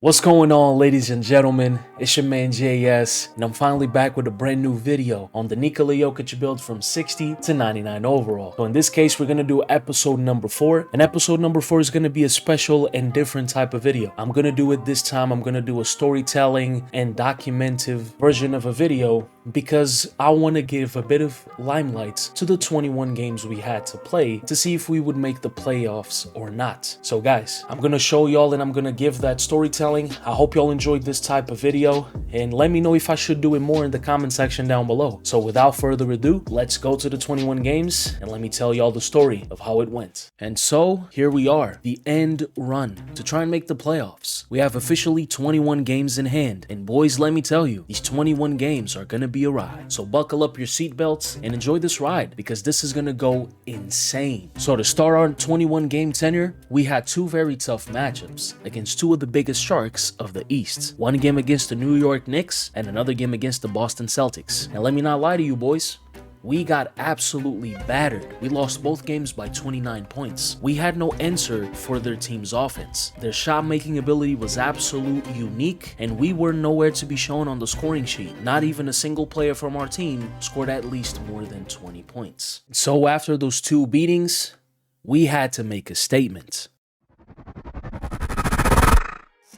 What's going on, ladies and gentlemen? It's your man JS, and I'm finally back with a brand new video on the NIKOLA JOKIC build from 60 to 99 overall. So in this case, we're going to do episode number 4, and episode number 4 is going to be a special and different type of video. I'm going to do it this time. I'm going to do a storytelling and documentative version of a video because I want to give a bit of limelight to the 21 games we had to play to see if we would make the playoffs or not. So guys, I'm going to show y'all and I'm going to give that storytelling. I hope y'all enjoyed this type of video and let me know if I should do it more in the comment section down below. So without further ado, let's go to the 21 games and let me tell y'all the story of how it went. And so here we are, the end run to try and make the playoffs. We have officially 21 games in hand, and boys, let me tell you, these 21 games are gonna be a ride. So buckle up your seatbelts and enjoy this ride because this is gonna go insane. So to start our 21 game tenure, we had two very tough matchups against two of the biggest sharks of the East. One game against the New York Knicks and another game against the Boston Celtics. And let me not lie to you boys, we got absolutely battered. We lost both games by 29 points. We had no answer for their team's offense. Their shot making ability was absolutely unique, and we were nowhere to be shown on the scoring sheet. Not even a single player from our team scored at least more than 20 points. So after those two beatings, we had to make a statement.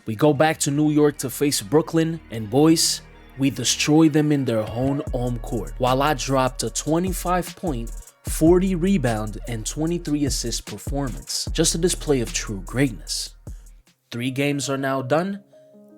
We go back to New York to face Brooklyn, and boys, we destroy them in their own home court, while I dropped a 25-point, 40 rebound, and 23 assist performance. Just a display of true greatness. 3 games are now done,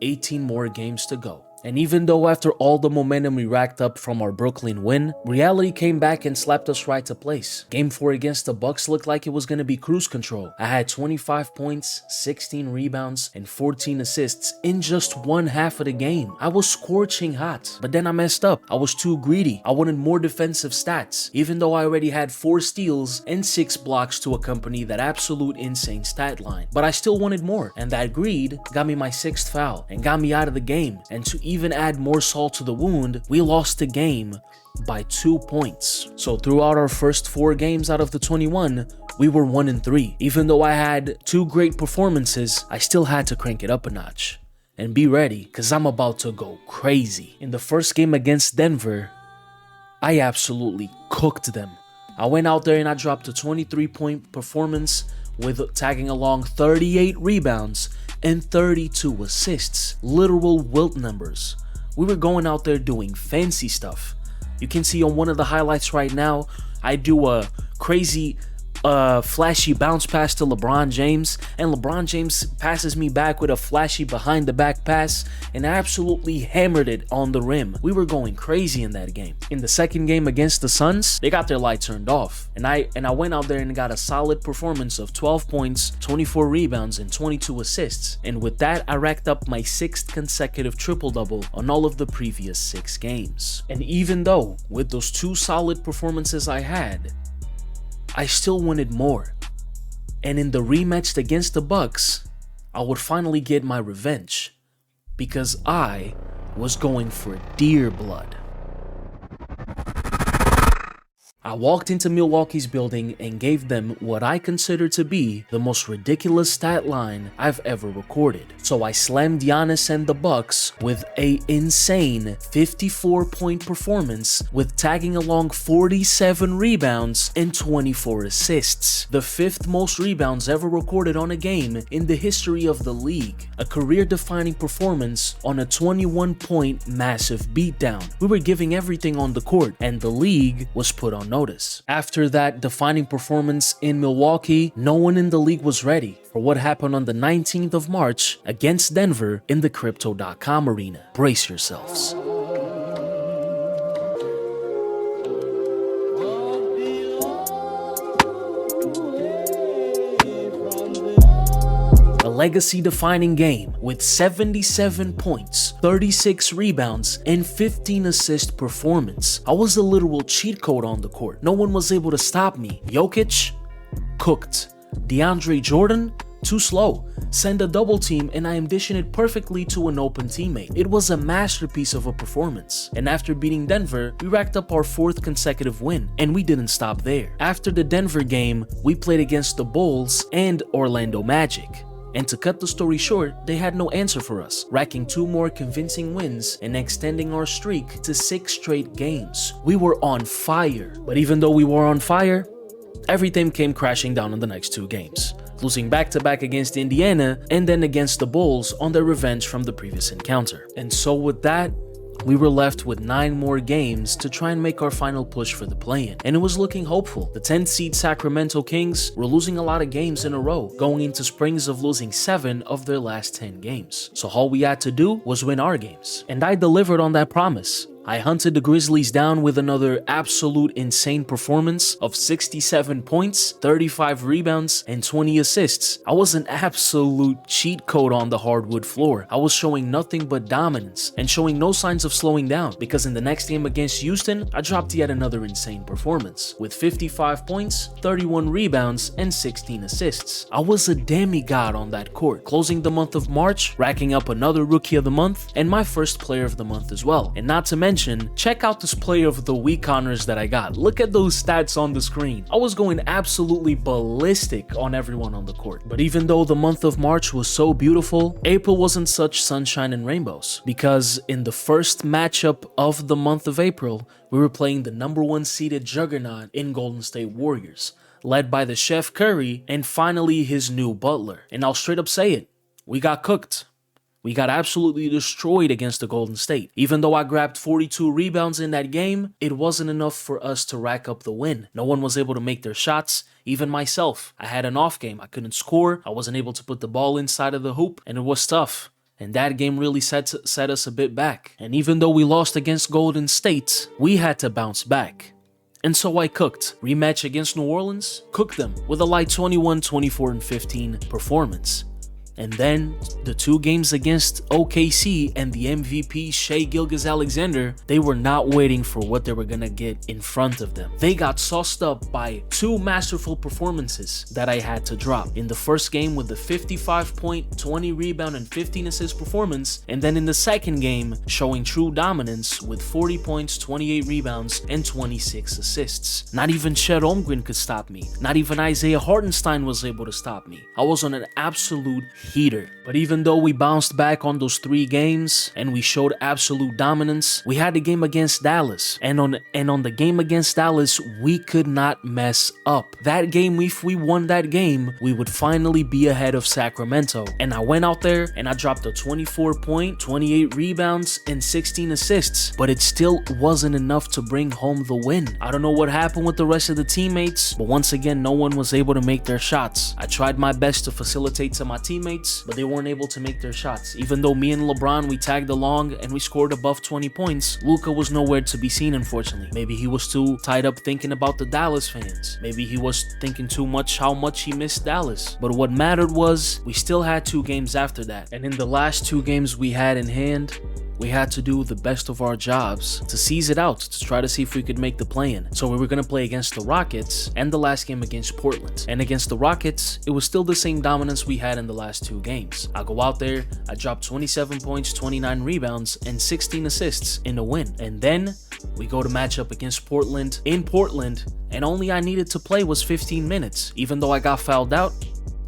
18 more games to go. And even though after all the momentum we racked up from our Brooklyn win, reality came back and slapped us right to place. Game 4 against the Bucks looked like it was going to be cruise control. I had 25 points, 16 rebounds, and 14 assists in just one half of the game. I was scorching hot, but then I messed up. I was too greedy. I wanted more defensive stats, even though I already had 4 steals and 6 blocks to accompany that absolute insane stat line. But I still wanted more, and that greed got me my 6th foul and got me out of the game. And to even add more salt to the wound, we lost the game by 2 points. So throughout our first 4 games out of the 21, we were 1-3. Even though I had 2 great performances, I still had to crank it up a notch. And be ready, cause I'm about to go crazy. In the first game against Denver, I absolutely cooked them. I went out there and I dropped a 23-point performance with tagging along 38 rebounds and 32 assists. Literal wilt numbers. We were going out there doing fancy stuff. You can see on one of the highlights right now, I do a crazy flashy bounce pass to LeBron James, and LeBron James passes me back with a flashy behind the back pass and absolutely hammered it on the rim. We were going crazy in that game. In the second game against the Suns, they got their light turned off, and I went out there and got a solid performance of 12 points, 24 rebounds, and 22 assists. And with that, I racked up my 6th consecutive triple-double on all of the previous 6 games. And even though with those 2 solid performances I had, I still wanted more. And in the rematch against the Bucks, I would finally get my revenge because I was going for deer blood. I walked into Milwaukee's building and gave them what I consider to be the most ridiculous stat line I've ever recorded. So I slammed Giannis and the Bucks with an insane 54-point performance with tagging along 47 rebounds and 24 assists. The 5th most rebounds ever recorded on a game in the history of the league. A career-defining performance on a 21-point massive beatdown. We were giving everything on the court and the league was put on notice. After that defining performance in Milwaukee, no one in the league was ready for what happened on the 19th of March against Denver in the Crypto.com arena. Brace yourselves. A legacy-defining game with 77 points, 36 rebounds, and 15 assist performance. I was a literal cheat code on the court. No one was able to stop me. Jokic, cooked. DeAndre Jordan, too slow. Send a double team and I am dishing it perfectly to an open teammate. It was a masterpiece of a performance. And after beating Denver, we racked up our 4th consecutive win. And we didn't stop there. After the Denver game, we played against the Bulls and Orlando Magic. And to cut the story short, they had no answer for us, racking 2 more convincing wins and extending our streak to 6 straight games. We were on fire. But even though we were on fire, everything came crashing down in the next 2 games, losing back-to-back against Indiana and then against the Bulls on their revenge from the previous encounter. And so with that, we were left with 9 more games to try and make our final push for the play-in, and it was looking hopeful. The 10th seed Sacramento Kings were losing a lot of games in a row, going into springs of losing 7 of their last 10 games. So all we had to do was win our games, and I delivered on that promise. I hunted the Grizzlies down with another absolute insane performance of 67 points, 35 rebounds, and 20 assists. I was an absolute cheat code on the hardwood floor. I was showing nothing but dominance and showing no signs of slowing down, because in the next game against Houston, I dropped yet another insane performance with 55 points, 31 rebounds, and 16 assists. I was a demigod on that court, closing the month of March, racking up another Rookie of the Month and my first Player of the Month as well. And not to mention, check out this Player of the Week honors that I got. Look at those stats on the screen. I was going absolutely ballistic on everyone on the court. But even though the month of March was so beautiful, April wasn't such sunshine and rainbows, because in the first matchup of the month of April, we were playing the #1 seeded juggernaut in Golden State Warriors, led by the Chef Curry and finally his new butler. And I'll straight up say it, we got cooked. We got absolutely destroyed against the Golden State. Even though I grabbed 42 rebounds in that game, it wasn't enough for us to rack up the win. No one was able to make their shots, even myself. I had an off game. I couldn't score. I wasn't able to put the ball inside of the hoop, and it was tough. And that game really set us a bit back. And even though we lost against Golden State, we had to bounce back. And so I cooked. Rematch against New Orleans, cooked them with a light 21, 24, and 15 performance. And then the 2 games against OKC and the MVP Shai Gilgeous-Alexander, they were not waiting for what they were gonna get in front of them. They got sauced up by 2 masterful performances that I had to drop. In the first game with the 55-point, 20 rebound, and 15 assist performance, and then in the second game showing true dominance with 40 points, 28 rebounds, and 26 assists. Not even Chet Holmgren could stop me. Not even Isaiah Hartenstein was able to stop me. I was on an absolute heater. But even though we bounced back on those 3 games and we showed absolute dominance, we had the game against Dallas. And on the game against Dallas, we could not mess up. That game, if we won that game, we would finally be ahead of Sacramento. And I went out there and I dropped a 24 point, 28 rebounds, and 16 assists. But it still wasn't enough to bring home the win. I don't know what happened with the rest of the teammates, but once again, no one was able to make their shots. I tried my best to facilitate to my teammates, but they weren't able to make their shots. Even though me and LeBron, we tagged along and we scored above 20 points, Luka was nowhere to be seen, unfortunately. Maybe he was too tied up thinking about the Dallas fans. Maybe he was thinking too much how much he missed Dallas. But what mattered was we still had 2 games after that. And in the last 2 games we had in hand, we had to do the best of our jobs to seize it out, to try to see if we could make the play-in. So we were going to play against the Rockets and the last game against Portland. And against the Rockets, it was still the same dominance we had in the last 2 games. I go out there, I drop 27 points, 29 rebounds, and 16 assists in a win. And then we go to match up against Portland in Portland, and only I needed to play was 15 minutes. Even though I got fouled out,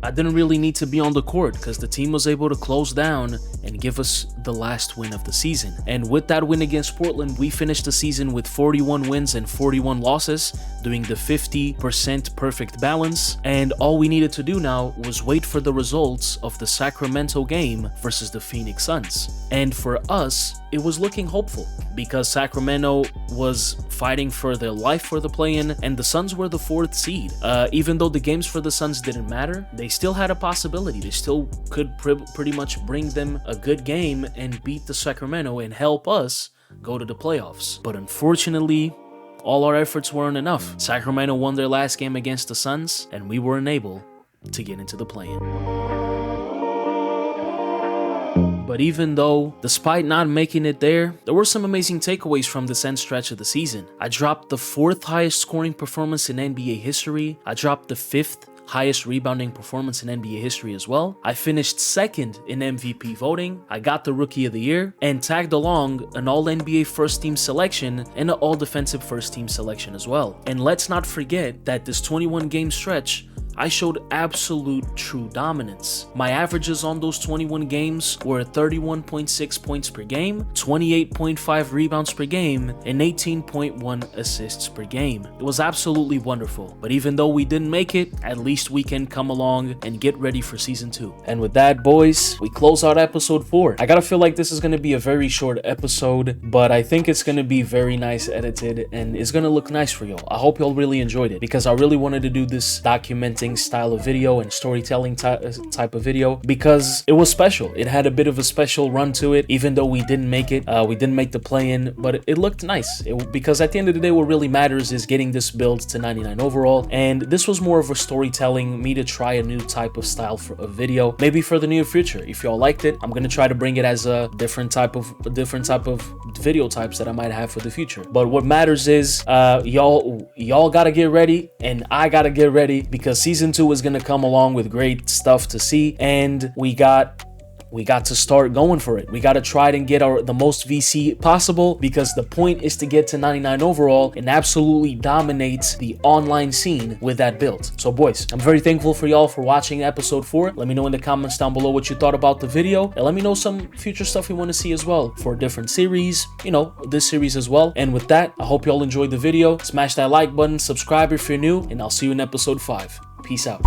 I didn't really need to be on the court because the team was able to close down and give us the last win of the season. And with that win against Portland, we finished the season with 41 wins and 41 losses, doing the 50% perfect balance. And all we needed to do now was wait for the results of the Sacramento game versus the Phoenix Suns. And for us, it was looking hopeful because Sacramento was fighting for their life for the play-in, and the Suns were the 4th seed. Even though the games for the Suns didn't matter, they still had a possibility. They still could pretty much bring them a good game and beat the Sacramento and help us go to the playoffs. But unfortunately, all our efforts weren't enough. Sacramento won their last game against the Suns, and we weren't able to get into the play-in. But even though, despite not making it there were some amazing takeaways from this end stretch of the season. I dropped the 4th highest scoring performance in NBA history. I dropped the 5th highest rebounding performance in NBA history as well. I finished 2nd in MVP voting. I got the Rookie of the Year and tagged along an All-NBA First Team selection and an All-Defensive First Team selection as well. And let's not forget that this 21-game stretch I showed absolute true dominance. My averages on those 21 games were 31.6 points per game, 28.5 rebounds per game, and 18.1 assists per game. It was absolutely wonderful, but even though we didn't make it, at least we can come along and get ready for season 2. And with that, boys, we close out episode 4. I gotta feel like this is gonna be a very short episode, but I think it's gonna be very nice edited and it's gonna look nice for y'all. I hope y'all really enjoyed it because I really wanted to do this documenting style of video and storytelling type of video because it was special. It had a bit of a special run to it, even though we didn't make it. We didn't make the play-in, but it looked nice. Because at the end of the day, what really matters is getting this build to 99 overall, and this was more of a storytelling, me to try a new type of style for a video, maybe for the near future. If y'all liked it, I'm gonna try to bring it as a different type of video types that I might have for the future. But what matters is y'all gotta get ready, and I gotta get ready because season 2 is gonna come along with great stuff to see, and we got to start going for it. We got to try and get the most VC possible because the point is to get to 99 overall and absolutely dominate the online scene with that build. So boys, I'm very thankful for y'all for watching episode 4. Let me know in the comments down below what you thought about the video, and let me know some future stuff you want to see as well for a different series, you know, this series as well. And with that, I hope y'all enjoyed the video. Smash that like button, subscribe if you're new, and I'll see you in episode 5. Peace out.